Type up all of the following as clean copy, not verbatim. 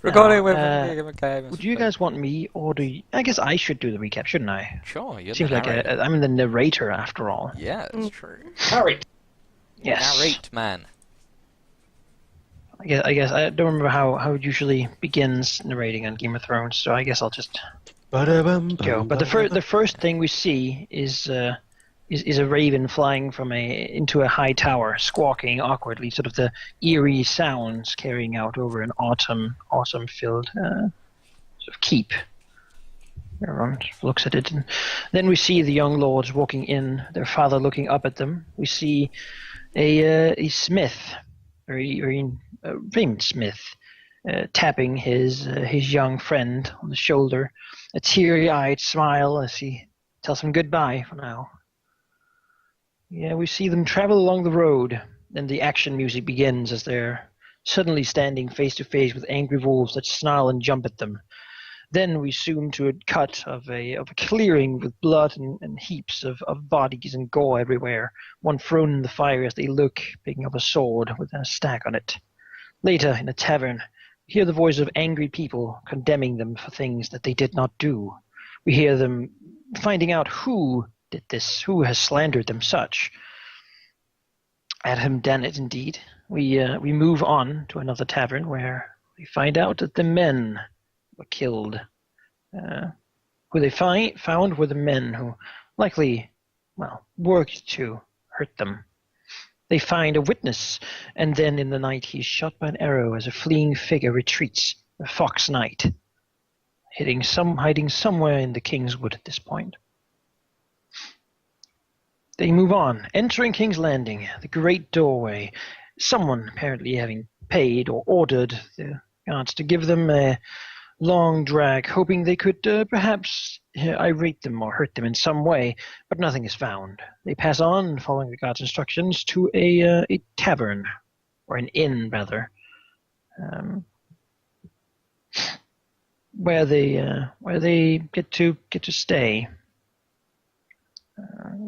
Recording with Would you guys want me, or do you... I guess I should do the recap, shouldn't I? Sure, you're Seems the like narrator. I'm the narrator after all. Yeah, that's true. Narrate. Yes. Narrate, man. I guess I don't remember how it usually begins narrating on Game of Thrones, so I guess I'll just go. But the first thing we see is a raven flying from into a high tower, squawking awkwardly, sort of the eerie sounds carrying out over an autumn-filled sort of keep. Everyone looks at it, and then we see the young lords walking in, their father looking up at them. We see a smith, very famous smith, tapping his young friend on the shoulder, a teary-eyed smile as he tells him goodbye for now. Yeah, we see them travel along the road, and the action music begins as they're suddenly standing face to face with angry wolves that snarl and jump at them. Then we zoom to a cut of a clearing with blood and heaps of bodies and gore everywhere, one thrown in the fire as they look, picking up a sword with a stack on it. Later, in a tavern, we hear the voice of angry people condemning them for things that they did not do. We hear them finding out who did this, who has slandered them such. Adam done it indeed. We move on to another tavern where we find out that the men were killed. Who they found were the men who likely, worked to hurt them. They find a witness, and then in the night he's shot by an arrow as a fleeing figure retreats, a fox knight, hiding somewhere in the King's Wood at this point. They move on, entering King's Landing, the great doorway, someone apparently having paid or ordered the guards to give them a long drag, hoping they could perhaps irate them or hurt them in some way, but nothing is found. They pass on, following the guard's instructions, to a tavern, or an inn rather, where they get to stay.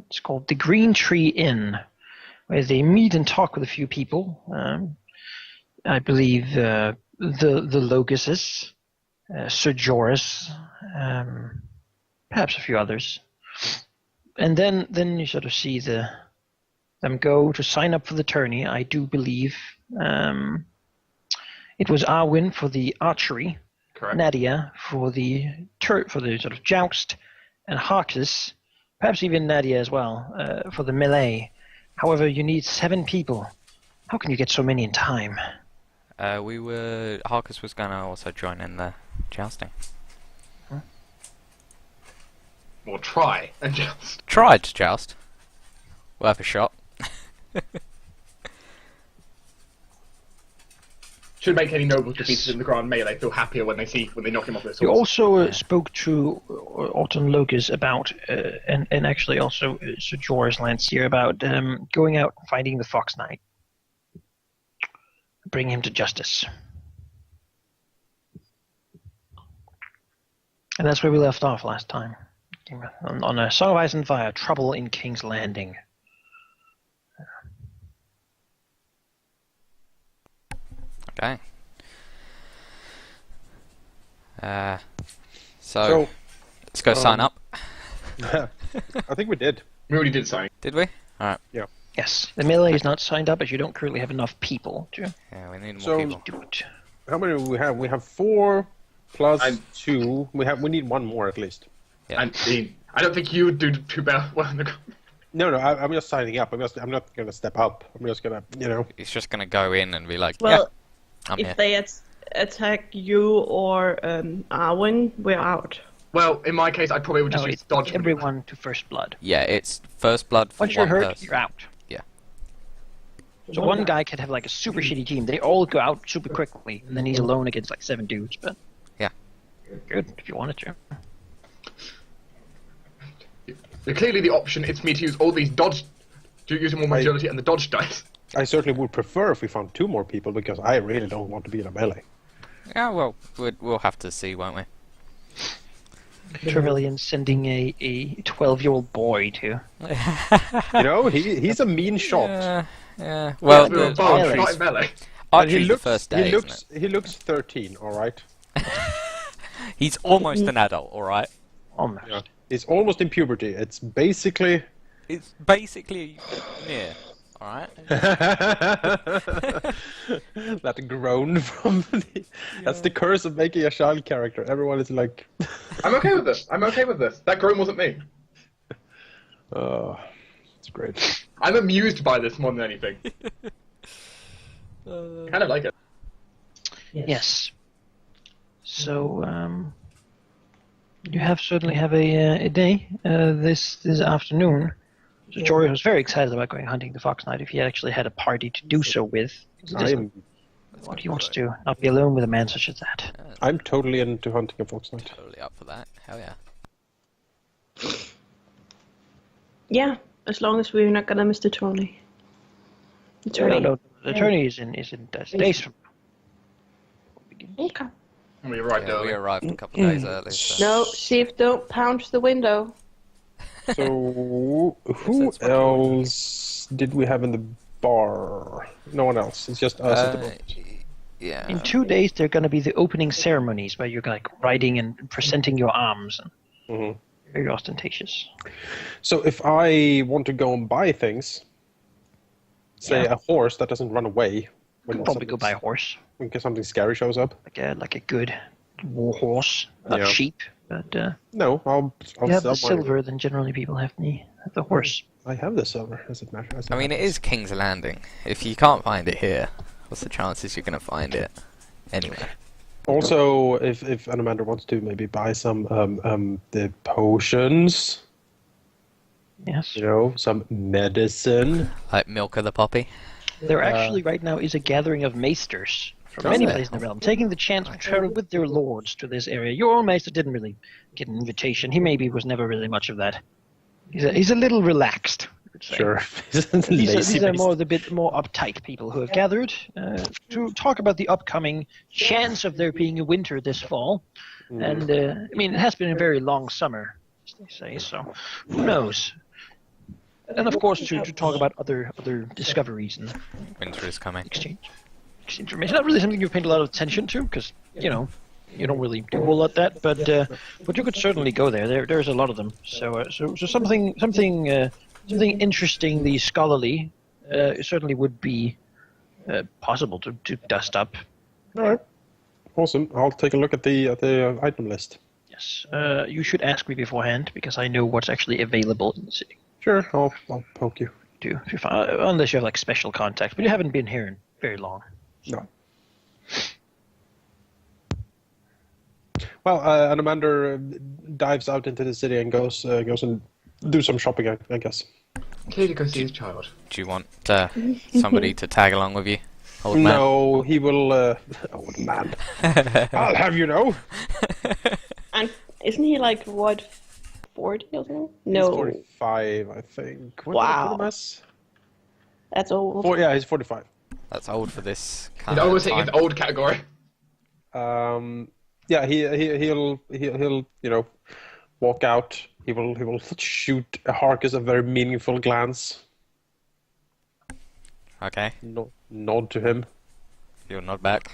It's called the Green Tree Inn, where they meet and talk with a few people. I believe the Locuses, Sir Joris, perhaps a few others, and then you sort of see them go to sign up for the tourney. I do believe it was Arwin for the archery, Correct. Nadia for the sort of joust, and Harkis, perhaps even Nadia as well, for the melee. However, you need 7 people. How can you get so many in time? Harkis was going to also join in the jousting. Or try and joust. Tried to joust. Worth a shot. Should make any nobles defeated in the grand melee feel happier when they knock him off their swords. You also spoke to Autumn Locus about, and actually also Sir Joris Lancier, about going out and finding the Fox Knight. Bring him to justice. And that's where we left off last time. On a Song of Ice and Fire, Trouble in King's Landing. Okay. So let's go sign up. I think we did. We already did sign. Did we? Alright. Yeah. Yes. The melee is not signed up as you don't currently have enough people. Yeah, we need more So- people. Do it. How many do we have? We have 4 plus I'm- 2. We need 1 more at least. Yeah. And I don't think you would do too well in the ground. No, I'm just signing up. I'm not gonna step up. I'm just gonna, He's just gonna go in and be like, Well, yeah, I'm if here. they attack you or Arwin, we're out. Well, in my case, I probably would just No, use it's dodge. everyone to first blood. Yeah, it's first blood for Once you're one hurt, person. you're out. Yeah. So one guy could have like a super shitty team. They all go out super quickly, and then he's alone against like 7 dudes. But Yeah. good if you wanted to. Clearly, the option is for me to use all these dodge, to use more my agility and the dodge dice. I certainly would prefer if we found 2 more people because I really don't want to be in a melee. Yeah, well, we'll have to see, won't we? Trevelyan sending a 12-year-old boy to. He's a mean shot. Yeah. Well, We're the- both melee. not in melee. Archery's the first day, isn't it? He looks 13, alright? He's almost an adult, alright? Almost. Yeah. He's almost in puberty. It's basically... It's basically near, alright? that groan from the... That's the curse of making a child character. Everyone is like... I'm okay with this. I'm okay with this. That groan wasn't me. It's great. I'm amused by this more than anything. I kind of like it. Yes. So, you certainly have a day this afternoon. So Jory was very excited about going hunting the fox knight if he actually had a party to do so with. What he wants to not be alone with a man such as that. I'm totally into hunting a fox knight. Totally up for that. Hell yeah. Yeah, as long as we're not gonna miss the tourney. The tourney. No, the tourney is in days from Okay. We arrived Yeah, we early. arrived a couple of days early. So. No, Chief, don't pound the window. So, who Yes, that's what else did we have in the bar? No one else. It's just us at the boat. Yeah. In 2 days, there are going to be the opening ceremonies where you're like riding and presenting your arms, and very ostentatious. So, if I want to go and buy things, say Yeah. a horse that doesn't run away You when could probably go buy a horse, something scary shows up. like a good war horse, not Yeah. sheep, but No, I'll you have sell the my... silver. Then generally people have the horse. I have the silver. Does it matter? I mean, it is King's Landing. If you can't find it here, what's the chances you're going to find it anywhere? Also, if Anomander wants to maybe buy some the potions, Yes. you know, some medicine. Like Milk of the Poppy? There actually right now is a gathering of maesters from Does many there? places in the realm, taking the chance to travel with their lords to this area. Your own maester didn't really get an invitation. He maybe was never really much of that. He's a little relaxed. I would say. Sure. These are more the bit more uptight people who have gathered to talk about the upcoming chance of there being a winter this fall. And I mean, it has been a very long summer, as they say. So who knows? And of course, to talk about other discoveries and Winter is coming. exchange information. Not really something you've paid a lot of attention to, because you don't really do a whole lot that. But you could certainly go there. There's a lot of them. So something interestingly scholarly certainly would be possible to dust up. All right. Awesome. I'll take a look at the item list. Yes. You should ask me beforehand, because I know what's actually available in the city. Sure. I'll poke you. Unless you have like special contacts, but you haven't been here in very long. No. Well, Anomander dives out into the city and goes and do some shopping, I guess. Clearly go see his child. Do you want somebody to tag along with you? Old man? No, he will. Old man. I'll have you know. And isn't he like, what, 40 or something? No. He's 45, I think. What Wow. did I put him as? That's old. Yeah, he's 45. That's old for this kind He's of always hitting time. his old category. Yeah, he'll walk out. He will shoot Harkus a very meaningful glance. Okay, Nod to him. you'll nod back.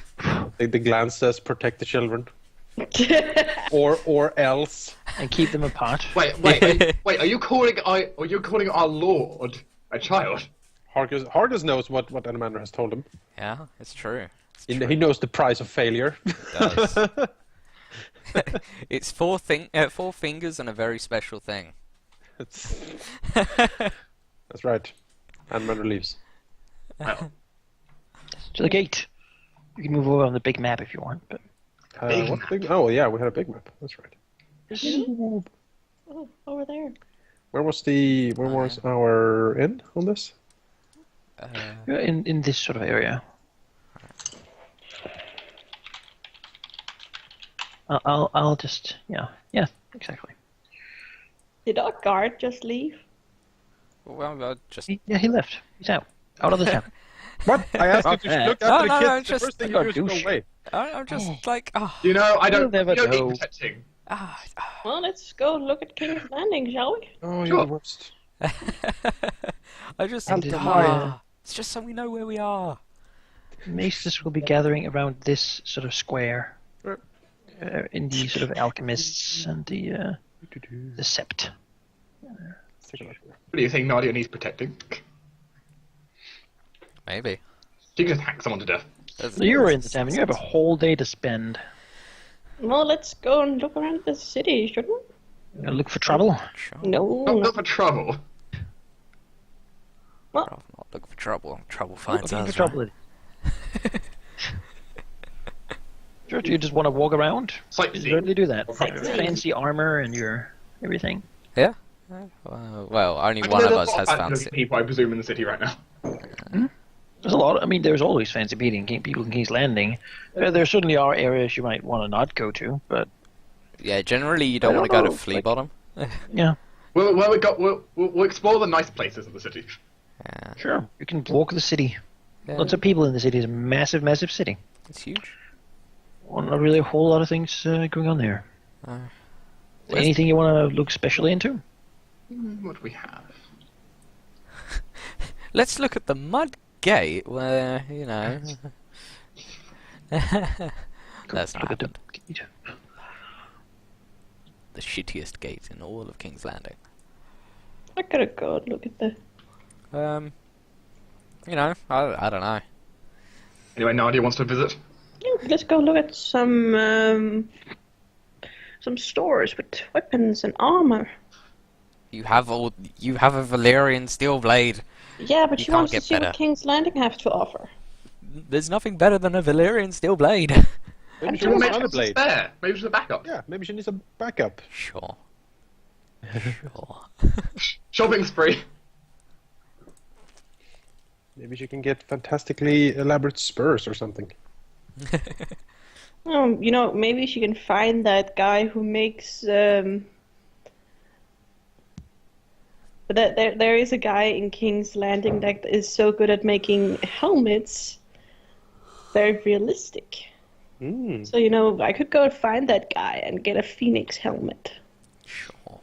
The glance says, "Protect the children," or else. And keep them apart. Wait! Are you calling our lord a child? Harkus knows what Anomander has told him. Yeah, it's true. He knows the price of failure. It does. It's four fingers and a very special thing. That's right. Anomander leaves. Well, To the gate. You can move over on the big map if you want. But Oh yeah, we had a big map. That's right. Oh, over there. Where was our inn on this? in this sort of area. I'll just yeah exactly. Did our guard just leave? Well, I'll just... He left. He's out of the town. What? I asked you to look after the kids. The just- first thing I you do got is go away. I'm just like... Oh, you know, I don't. You'll never You don't know. need protecting. Well, let's go look at King's Landing, shall we? Oh, you're Sure. the worst. I just... And it's just so we know where we are. maesters will be gathering around this sort of square. Right. In the sort of alchemists and the sept. Let's take a look here. What do you think Nadia needs protecting? Maybe. She can just hack someone to death. You're in the tavern. You have a whole day to spend. Well, let's go and look around the city, shouldn't we? You look for trouble. Sure. No. Not for trouble. What? Not looking for trouble. Trouble finds Looking us. for trouble. Sure, do you just want to walk around? You Sightseeing. certainly do that. Sightseeing. Your fancy armor and your everything. Yeah. Well, only one of us has fancy. People, I presume, in the city right now. There's a lot. I mean, there's always fancy people in King's Landing. There certainly are areas you might want to not go to, but Yeah, generally you don't want to go to Flea Bottom. yeah, We'll explore the nice places of the city. Yeah, sure. You can walk the city. yeah, Lots of people in the city. It's a massive, massive city. it's huge. Well, not really a whole lot of things going on there. Where's- Anything you want to look specially into? What do we have? Let's look at the mud gate where, you know... That's not Look at the happened. gate. The shittiest gate in all of King's Landing. I gotta go and look at the. You know, I don't know. Anyway, Nadia wants to visit. Yeah, let's go look at some stores with weapons and armor. You have a Valyrian steel blade. Yeah, but You she can't wants to get see better. what King's Landing have to offer. There's nothing better than a Valyrian steel blade. Maybe she Maybe wants she's another a blade. spare. Maybe she's a backup. Yeah, maybe she needs a backup. Sure. Sure. Shopping spree. Maybe she can get fantastically elaborate spurs or something. You know, maybe she can find that guy who makes. But there is a guy in King's Landing that is so good at making helmets. Very realistic. Mm. So, you know, I could go and find that guy and get a phoenix helmet. Sure.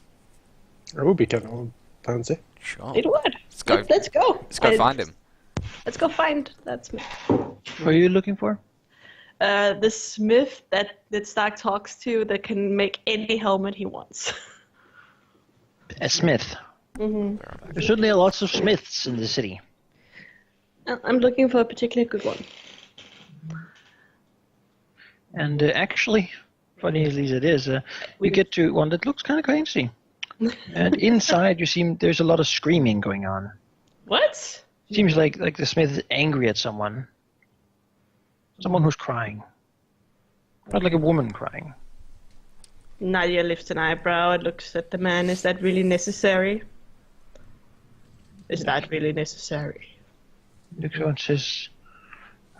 That would be kind of fancy. Sure. It would. Let's go. Let's go. Let's go find him. Let's go find that smith. What are you looking for? The smith that Stark talks to that can make any helmet he wants. A smith. Hmm. There's certainly lots of smiths in the city. I'm looking for a particularly good one. And actually, funny as it is, we get to one that looks kind of fancy. And inside, there's a lot of screaming going on. What? Seems like the smith is angry at someone. Someone who's crying. Not like a woman crying. Nadia lifts an eyebrow and looks at the man. Is that really necessary? Is that really necessary? Looks over and says,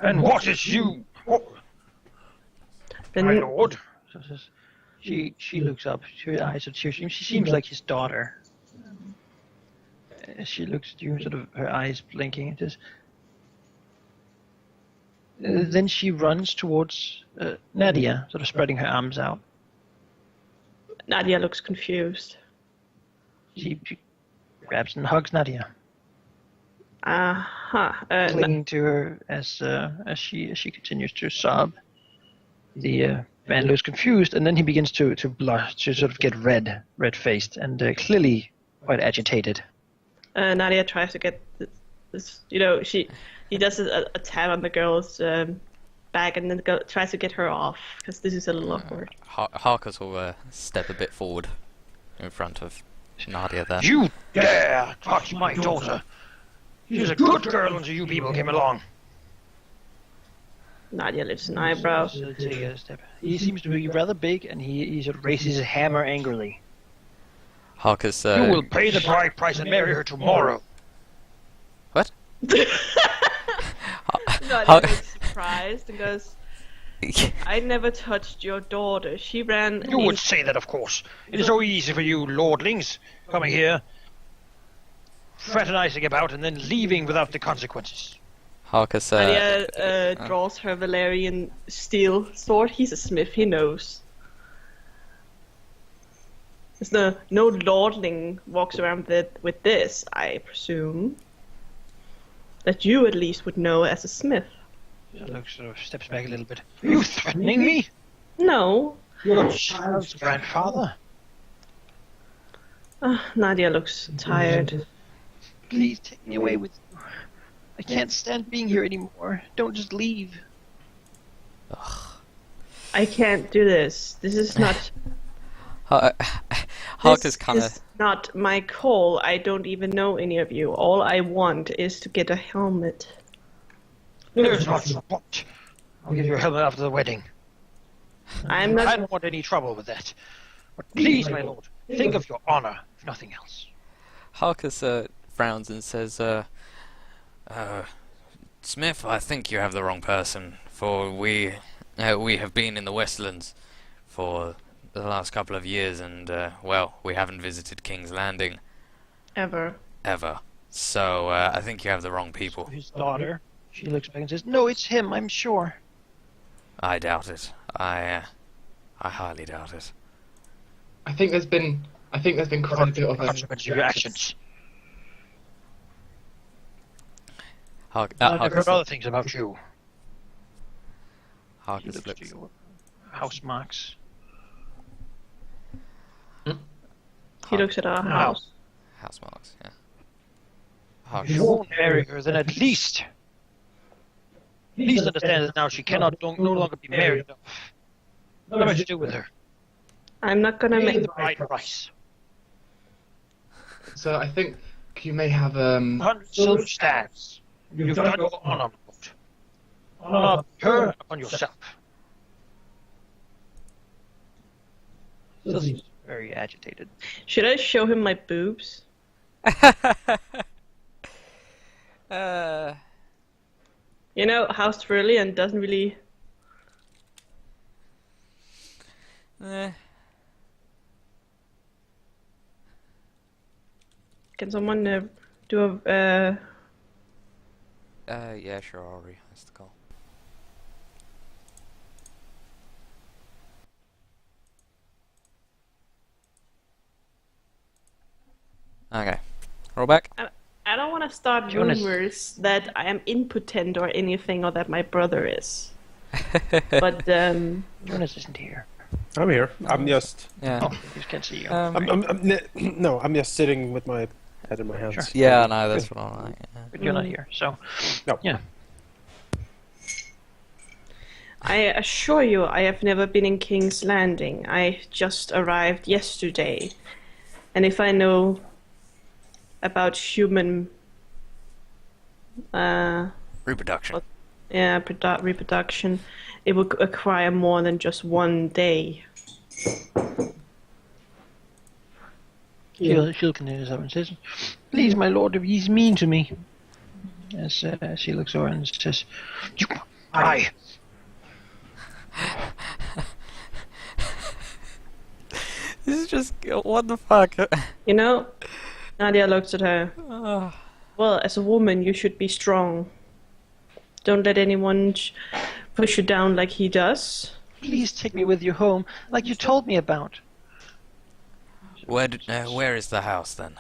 "And what is you, Then my lord?" So says, she looks up. Her eyes are tearful. She seems like his daughter. She looks at you, sort of her eyes blinking, and says. Then she runs towards Nadia, sort of spreading her arms out. Nadia looks confused. She grabs and hugs Nadia, Uh-huh. clinging to her as she continues to sob. The man looks confused, and then he begins to blush, to sort of get red-faced, and clearly quite agitated. Nadia tries to get this, you know, he does a tap on the girl's back and then tries to get her off, because this is a little awkward. Harkus will step a bit forward in front of Nadia there. You dare touch my daughter! She's a good girl until you people came along. Nadia lifts an eyebrow. Take a step. He seems to be rather big, and he sort of raises his hammer angrily. Harkus, You will pay the bride price and marry her tomorrow. What? Nadia looks surprised and goes, I never touched your daughter. She ran... You would say that, of course. It is so easy for you lordlings, coming here, fraternizing about, and then leaving without the consequences. Harkus, Nadia draws her Valerian steel sword. He's a smith, he knows. There's no lordling walks around with this, I presume. That you at least would know as a smith. Luke sort of steps back a little bit. Are you threatening me? No. You're a child's grandfather. Nadia looks tired. Please take me away with you. I can't stand being here anymore. Don't just leave. I can't do this. This is not. Hark is kind This of. is not my call. I don't even know any of you. All I want is to get a helmet. There's not your want. I'll give you a helmet after the wedding. I'm I not. don't want any trouble with that. But please, my lord, think of your honor, if nothing else. Harkus frowns and says, Smith, I think you have the wrong person, for we have been in the Westlands for the last couple of years, and, well, we haven't visited King's Landing. Ever. So, I think you have the wrong people. His daughter, she looks back and says, no, it's him, I'm sure. I doubt it. I highly doubt it. I think there's been quite a bit of Consequence of your actions. Hark, I've heard Harkus, other things about you. He Harkus looks to looks. your house marks. He looks at our house. House marks, yeah. If you Harkus, won't marry her, then at least understand that now she cannot no longer be married. What am I to do with her? I'm not gonna Pay make. the right price. So I think you may have 100 silver staves. You've done your honor, my lord. Honor her upon yourself. Still seems very agitated. Should I show him my boobs? You know, House Trevelyan doesn't really. Can someone do a? Yeah, sure, Ori, that's the call. Okay. Roll back. I don't want to start Jonas. rumors that I am impotent or anything, or that my brother is. But Jonas isn't here. I'm here. I'm just. Yeah. Oh, he just can't see you. I'm just sitting with my head in my hands. Sure. Yeah, no, that's what I'm like. Yeah. But you're not here, so No. yeah. I assure you, I have never been in King's Landing. I just arrived yesterday, and if I know about human, Reproduction. reproduction, it would require more than just one day. She'll continue and says, please, my lord, if he's mean to me. As she looks over and says, you lie. This is just what the fuck. You know, Nadia looks at her. Well, as a woman, you should be strong. Don't let anyone push you down like he does. Please take me with you home, like you told me about. Where is the house then?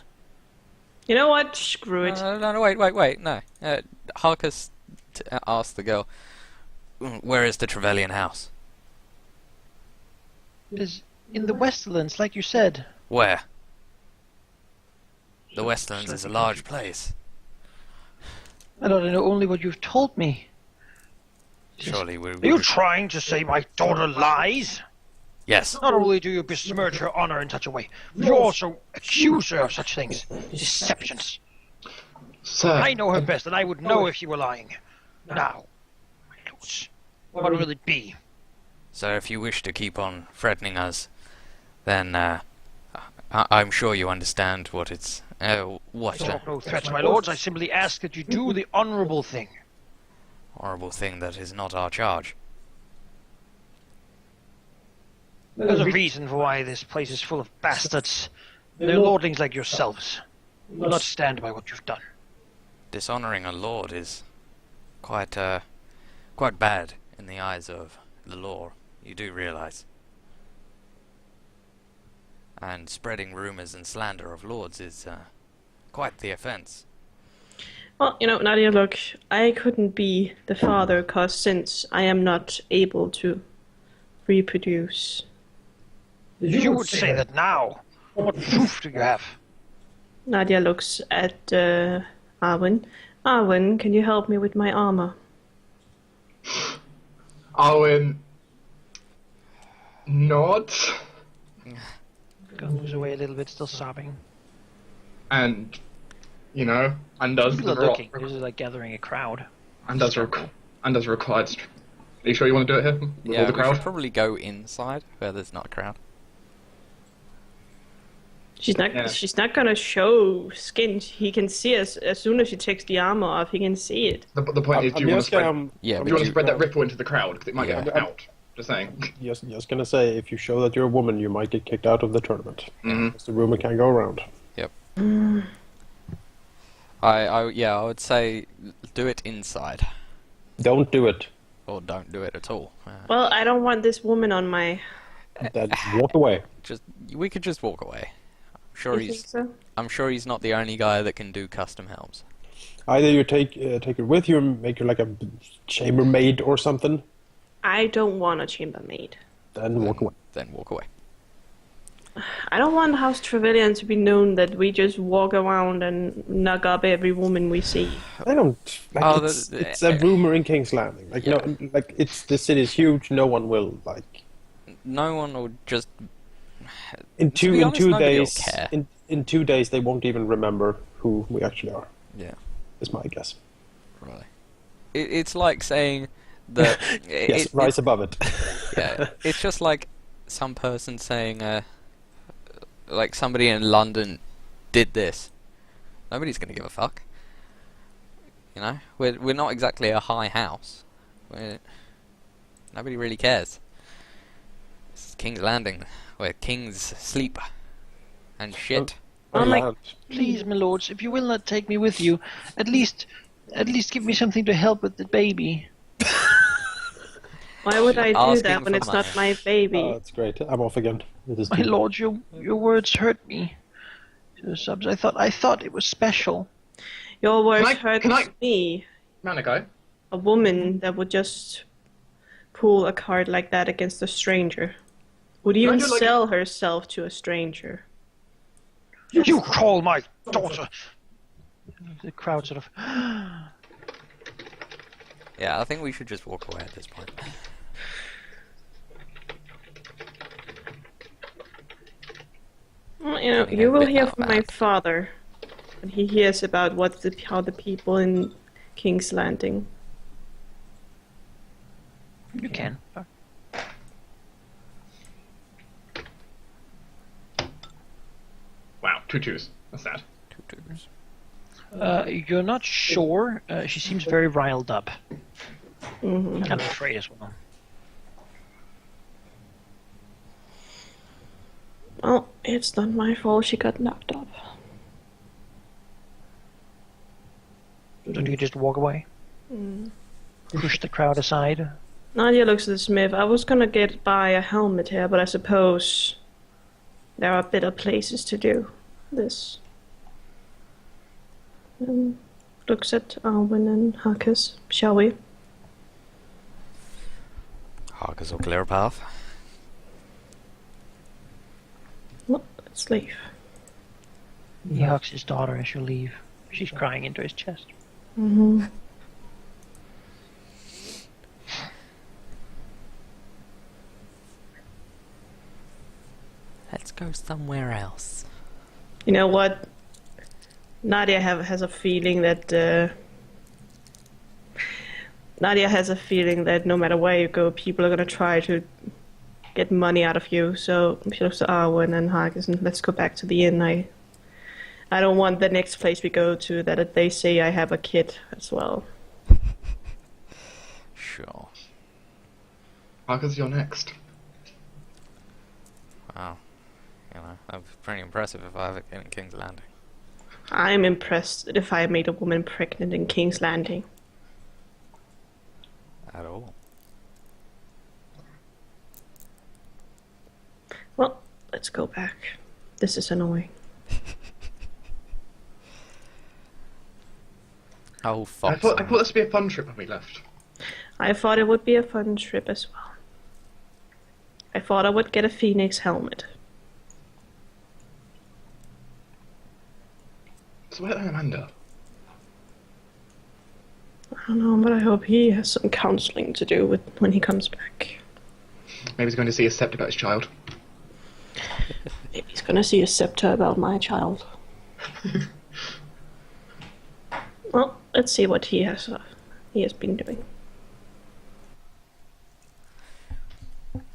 You know what? Screw it. No, wait, no. Harkus asked the girl, where is the Trevelyan house? It is in the Westlands, like you said. Where? The Westlands is a large place. I don't know only what you've told me. Surely we... Are you trying to say my daughter lies? Yes. Not only do you besmirch her honor in such a way, but you also accuse her of such things. Deceptions. Sir. I know her best, and I would know if she were lying. Now, my lords, what will it be? So if you wish to keep on threatening us, then I'm sure you understand what it's... what I talk no threats, my lords. I simply ask that you do the honorable thing. horrible thing that is not our charge. There's a reason for why this place is full of bastards. They're lordlings like yourselves. Will not stand by what you've done. Dishonoring a lord is quite bad in the eyes of the law. You do realize. And spreading rumors and slander of lords is quite the offense. Well, Nadia, look, I couldn't be the father, cause since I am not able to reproduce. You would say that now. What proof do you have? Nadia looks at Arwin. Arwin, can you help me with my armor? Arwin nods Goes away a little bit, still sobbing. and, undoes People the are looking. This is like gathering a crowd. undoes required. Are you sure you want to do it here with all the we crowd? should probably go inside where there's not a crowd. She's not. Yeah. She's not gonna show skin. He can see us as soon as she takes the armor off. He can see it. The point is, do you want to spread? Yeah, Do but you want to spread that ripple into the crowd? Because it might Yeah. get out. Just saying. Just gonna say, if you show that you're a woman, you might get kicked out of the tournament. Mhm. Because the rumor can go around. Yep. I would say do it inside, Don't do it. or don't do it at all. Well, I don't want this woman on my. Then walk away. We could just walk away. You think so? I'm sure he's not the only guy that can do custom helms. Either you take her with you and make her like a chambermaid or something, I don't want a chambermaid. then walk away. Then walk away. I don't want House Trevelyan to be known that we just walk around and knock up every woman we see. I don't. Like, Oh, it's a rumor in King's Landing. Like Yeah. no, like the city is huge. No one will like. No one will just. In To be two honest, nobody will days. care. In 2 days, they won't even remember who we actually are. Yeah, Is my guess. really. It's like saying that. Yes, rise above it. Yeah, it's just like some person saying, like somebody in London did this. Nobody's gonna give a fuck. We're not exactly a high house. Nobody really cares. This is King's Landing, where kings sleep and shit. Oh my- Land. Please, my lords, if you will not take me with you, at least give me something to help with the baby. Why would I do Asking that when for it's not money. my baby? Oh, that's great. I'm off again. It is My lords, your words hurt me. To subs, I thought it was special. Your words Can hurt I- me. Manako, A woman that would just pull a card like that against a stranger. Would even do like sell herself to a stranger. You call my daughter. The crowd sort of. Yeah, I think we should just walk away at this point. Well, Getting you a will bit hear out of from my hand. father when he hears about how the people in King's Landing. You can. wow, 2 twos. That's sad. 2 twos. You're not sure. She seems very riled up. Hmm. Kind of afraid as well. Well, it's not my fault she got knocked up. So do you just walk away? Push the crowd aside? Nadia looks at the smith. I was gonna buy a helmet here, but I suppose there are better places to do this. Looks at Arwin and Harkus. Shall we? Harkus will clear a path. Well, let's leave. He hugs his daughter as you leave. She's crying into his chest. Mm-hmm. Let's go somewhere else. You know what? Nadia has a feeling that Nadia has a feeling that no matter where you go, people are gonna try to get money out of you. So she looks to Arwen and Harkus and let's go back to the inn. I don't want the next place we go to that they say I have a kid as well. Sure. Marcus, you're next. Wow. That'd be pretty impressive if I have it in King's Landing. I'm impressed if I made a woman pregnant in King's Landing. At all. Well, let's go back. This is annoying. Oh, I fox. thought this would be a fun trip when we left. I thought it would be a fun trip as well. I thought I would get a phoenix helmet. So where's Anomander? I don't know, but I hope he has some counseling to do with when he comes back. Maybe he's going to see a scepter about his child. Maybe he's gonna see a scepter about my child. Well, let's see what he has been doing.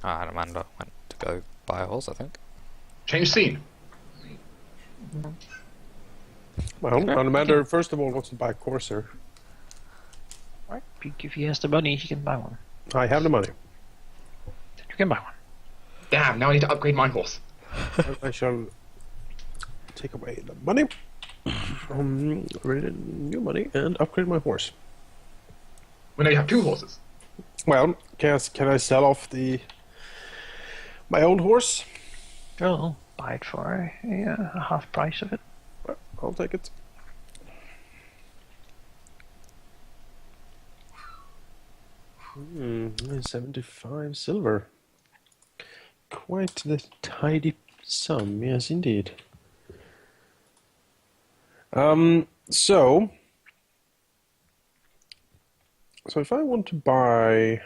Anomander went to go buy a horse, I think. Change scene. Well, Anomander, first of all, wants to buy a Corsair. Right. If he has the money, he can buy one. I have the money. You can buy one. Damn, now I need to upgrade my horse. I shall take away the money, new money, and upgrade my horse. Well, now you have 2 horses. Well, can I sell off my old horse? Well, buy it for a half price of it. Well, I'll take it. Hmm, 75 silver. Quite the tidy sum, yes, indeed. So if I want to buy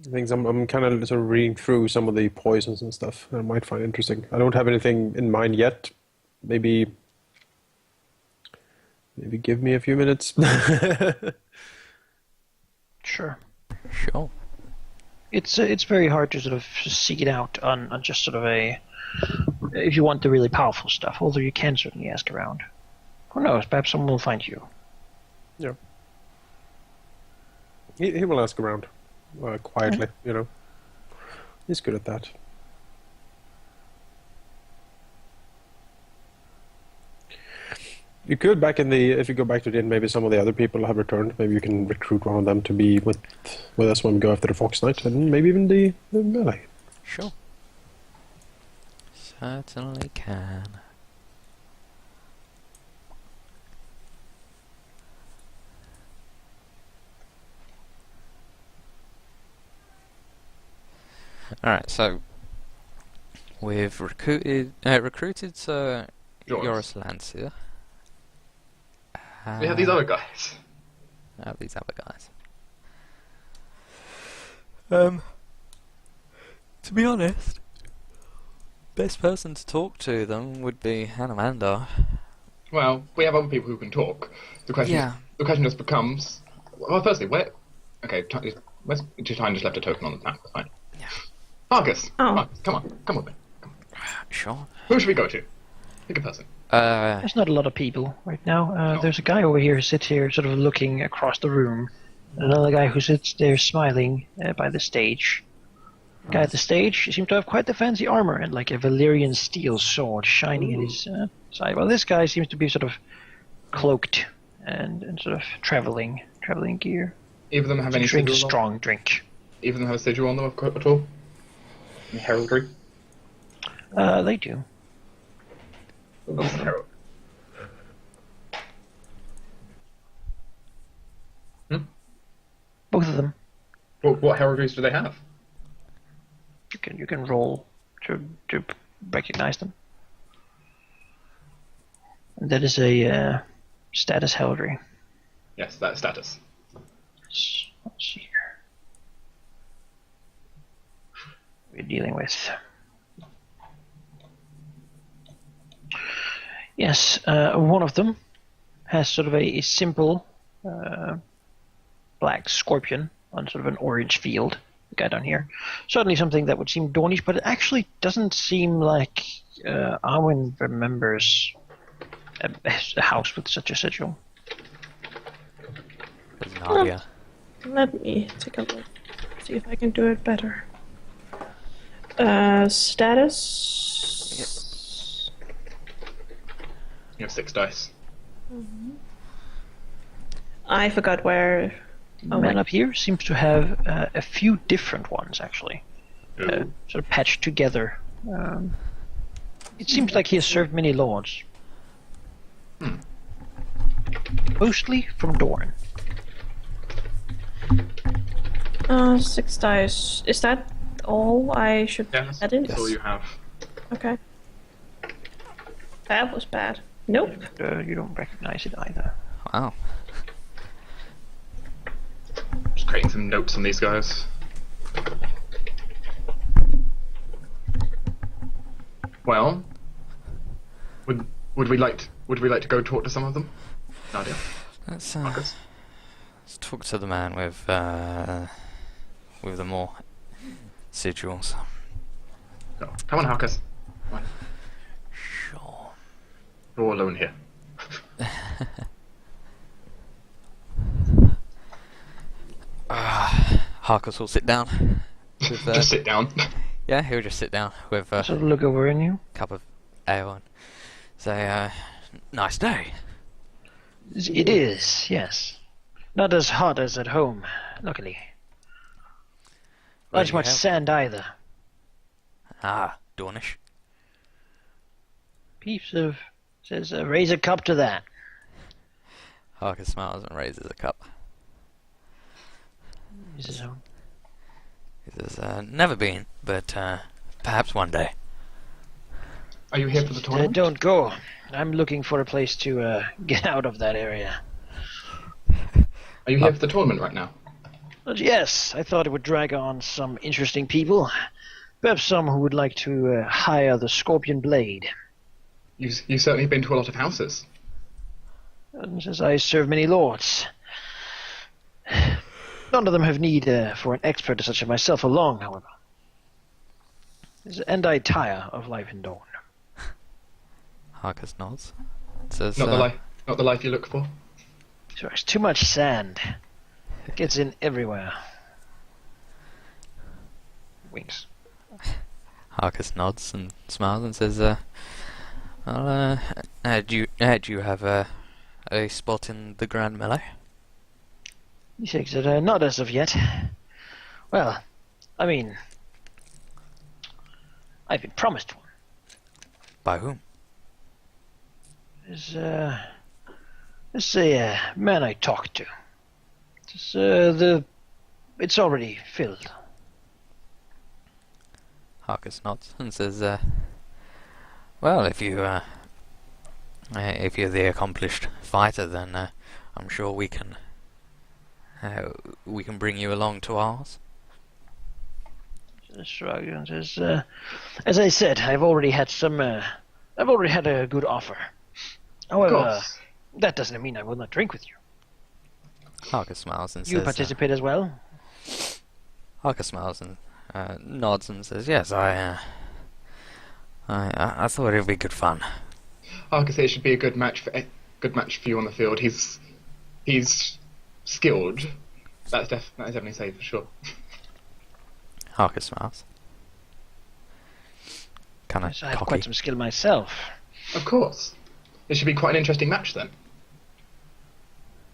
things, I'm kind of sort of reading through some of the poisons and stuff I might find interesting. I don't have anything in mind yet. Maybe give me a few minutes. Sure. Sure. It's very hard to sort of seek it out on just sort of if you want the really powerful stuff, although you can certainly ask around. Who knows, perhaps someone will find you. Yeah. He will ask around quietly, you know. He's good at that. You could if you go back to the inn, maybe some of the other people have returned. Maybe you can recruit one of them to be with us when we go after the Fox Knight, and maybe even the melee. Sure. Certainly can. Alright, so we've recruited Sir Joris Lancia. We have these other guys. These other guys. To be honest, best person to talk to them would be Anomander. Well, we have other people who can talk. The question just becomes... Well, firstly, where... Okay, Tine just left a token on the map. Fine. Yeah. Argus! Oh. Come on. Come with me. Sure. Who should we go to? Pick a person. There's not a lot of people right now. No. There's a guy over here who sits here sort of looking across the room. Another guy who sits there smiling by the stage. The guy at the stage seems to have quite the fancy armor and like a Valyrian steel sword shining in his side. Well, this guy seems to be sort of cloaked and sort of traveling gear. Either of them have any Drink a sigils on? strong drink. Either of them have a sigil on them at all? Any heraldry? They do. Herald. Both of them. What heraldries do they have? You can roll to recognize them. And that is a status heraldry. Yes, that status. Let's see here. We're dealing with. Yes, one of them has sort of a simple black scorpion on sort of an orange field. The guy down here. Certainly something that would seem Dornish, but it actually doesn't seem like Arwin remembers a house with such a sigil. There's Nadia. Let me take a look. See if I can do it better. Status. You have 6 dice. I forgot where. The man up here seems to have a few different ones, actually. Sort of patched together. It seems like he has served many lords. Mostly from Dorn. 6 dice. Is that all I should Yes, add in? that's all you have. Okay. That was bad. Nope. You don't recognize it either. Wow. Just creating some notes on these guys. Well, would we like to go talk to some of them, Nadia? Let's Marcus? let's talk to the man with the more sigils. No. Come on, Harkus. Come on. Sure. We're all alone here. Harkus will sit down. With, Just sit down. Yeah, he'll just sit down with a Sort of look over in you. cup of ale and say, nice day. It is, yes. Not as hot as at home, luckily. Where Not do as you much have- sand either. Ah, Dornish. Peeps of says, raise a cup to that. Harkus smiles and raises a cup. Is his own. He says, never been, but perhaps one day. Are you here for the tournament? Don't go. I'm looking for a place to get out of that area. Are you here for the tournament right now? But yes, I thought it would drag on some interesting people. Perhaps some who would like to hire the Scorpion Blade. You've certainly been to a lot of houses. And says I serve many lords. None of them have need for an expert such as myself for long, however. And I tire of life in Dawn. Harkus nods. Says, Not the life you look for. There's too much sand. It gets in everywhere. Winks. Harkus nods and smiles and says, well, do you have a spot in the Grand Melee? He shakes it. Not as of yet. Well, I mean, I've been promised one. By whom? There's a man I talked to. It's already filled. Harkus nods and says, well, if you're the accomplished fighter, then I'm sure we can bring you along to ours. Shrugs and says, as I said, I've already had a good offer. Of However, course. that doesn't mean I will not drink with you. Harkus smiles and You says, participate as well? Harkus smiles and nods and says, yes, I thought it would be good fun. Harkus, it should be a good match for you on the field. He's skilled. That is definitely safe for sure. Harkus smiles. Kind of Yes, I have cocky. quite some skill myself. Of course. It should be quite an interesting match then.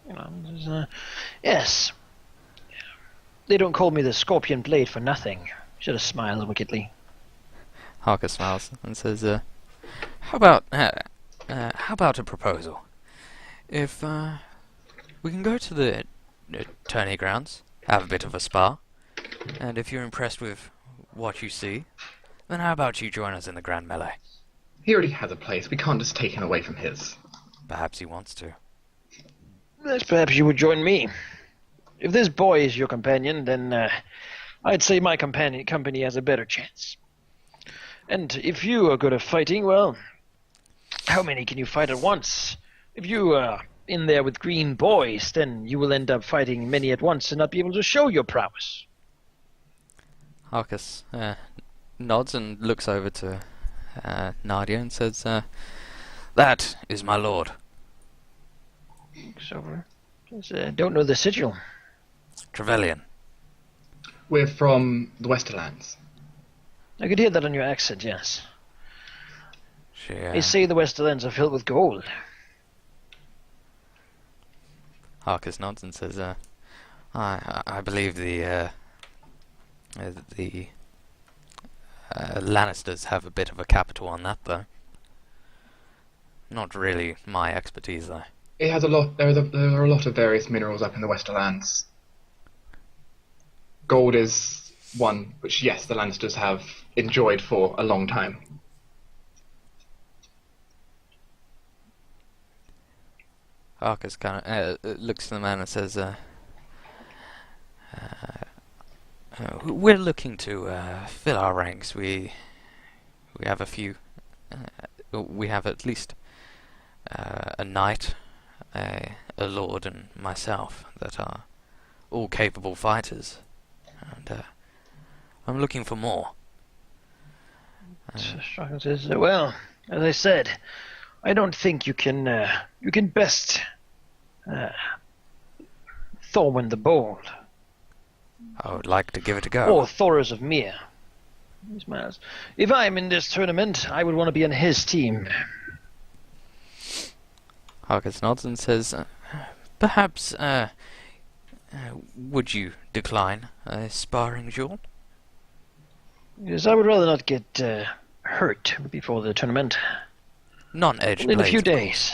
You know, yes. They don't call me the Scorpion Blade for nothing. Should have smiled wickedly. Harkus smiles and says, how about a proposal? If we can go to the tourney grounds, have a bit of a spa, and if you're impressed with what you see, then how about you join us in the Grand Melee? He already has a place. We can't just take him away from his. Perhaps he wants to. Yes, perhaps you would join me. If this boy is your companion, then I'd say my company has a better chance. And if you are good at fighting, well, how many can you fight at once? If you are in there with green boys, then you will end up fighting many at once and not be able to show your prowess. Harkus nods and looks over to Nadia and says, that is my lord. Looks over. Says, don't know the sigil. Trevelyan. We're from the Westerlands. I could hear that on your accent, yes. She, They say the Westerlands are filled with gold. Harkus nods and says, I believe the Lannisters have a bit of a capital on that, though. not really my expertise, though. It has a lot. There are a lot of various minerals up in the Westerlands. Gold is one, which yes, the Lannisters have enjoyed for a long time. Arcus kind of looks to the man and says, "We're looking to fill our ranks. We have a few. We have at least a knight, a lord, and myself that are all capable fighters, and I'm looking for more." Strachan says, "Well, as I said, I don't think you can best Thorwin the Bold, I would like to give it a go. or Thoros of Mir." He smiles. "If I'm in this tournament, I would want to be on his team." Arcus nods and says, "Perhaps, would you decline a sparring duel?" Yes, I would rather not get hurt before the tournament. Non-edged In blades. a few of course. days.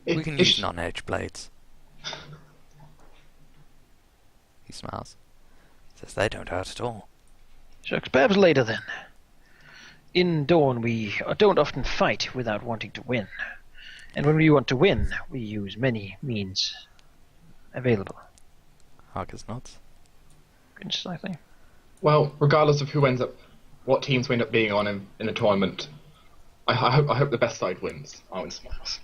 We can use non-edged blades. He smiles. Says they don't hurt at all. Shucks, perhaps later then. In Dawn, we don't often fight without wanting to win. And when we want to win, we use many means available. Arcus nods. Slightly. Well, regardless of what teams we end up being on in the tournament, I hope the best side wins. Arwin smiles.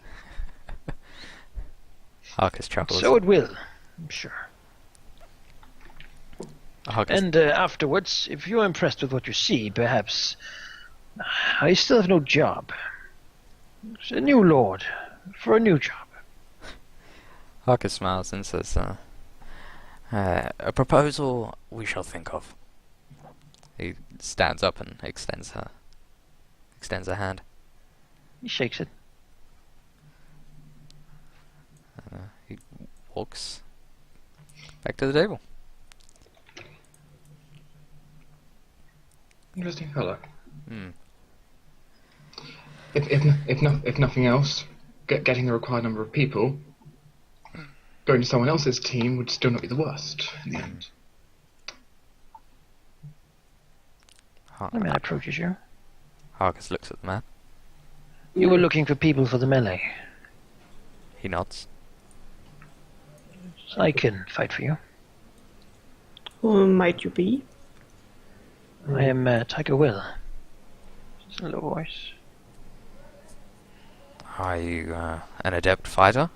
Arcus chuckles. So it will, I'm sure. Arcus, And afterwards, if you're impressed with what you see, perhaps I still have no job. It's a new lord for a new job. Arcus smiles and says, "A proposal we shall think of." He stands up and extends a hand. He shakes it. He walks back to the table. Interesting fellow. Hmm. If nothing else, getting the required number of people, going to someone else's team would still not be the worst in the end. The man approaches you. Arcus looks at the man. You were looking for people for the melee. He nods. I can fight for you. Who might you be? I am Tiger Will. It's a low voice. Are you an adept fighter?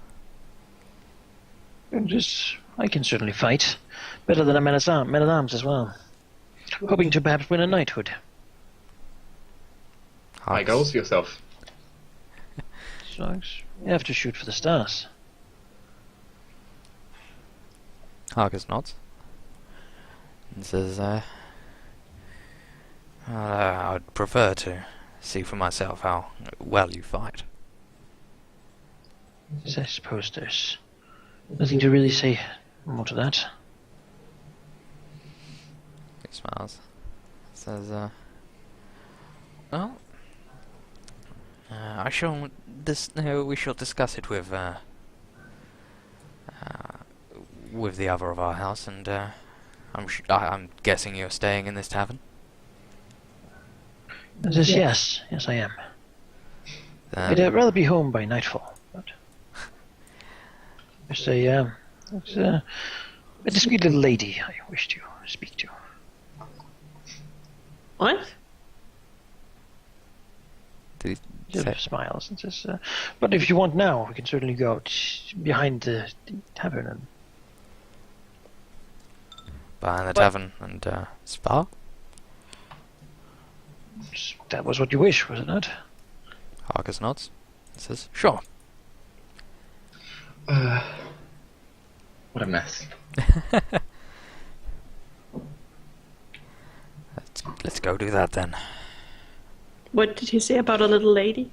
I can certainly fight. Better than a man at arms as well. Hoping to perhaps win a knighthood. High goals for yourself. So you have to shoot for the stars. Arcus nods. And says, I'd prefer to see for myself how well you fight. Yes, I suppose there's nothing to really say more to that. He smiles. Says, well, we shall discuss it with the other of our house, and I'm guessing you're staying in this tavern. Yes, I am. I'd rather be home by nightfall, but there's a discreet little lady I wish to speak to. What? Did He he say? smiles and says, but if you want now, we can certainly go out behind the tavern and... Behind the tavern and spa? That was what you wish, was it not? Arcus nods. And says, sure. What a mess. Let's go do that then. What did he say about a little lady?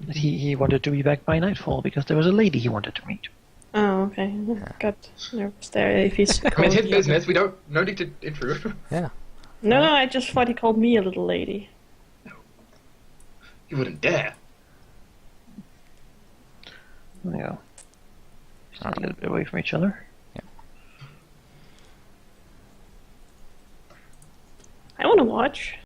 That he wanted to be back by nightfall because there was a lady he wanted to meet. Oh, okay. Got nervous there. If he's I mean, it's his business. No need to intrude. Yeah. No, I just thought he called me a little lady. You wouldn't dare. There we go. Stand a little bit away from each other. I want to watch.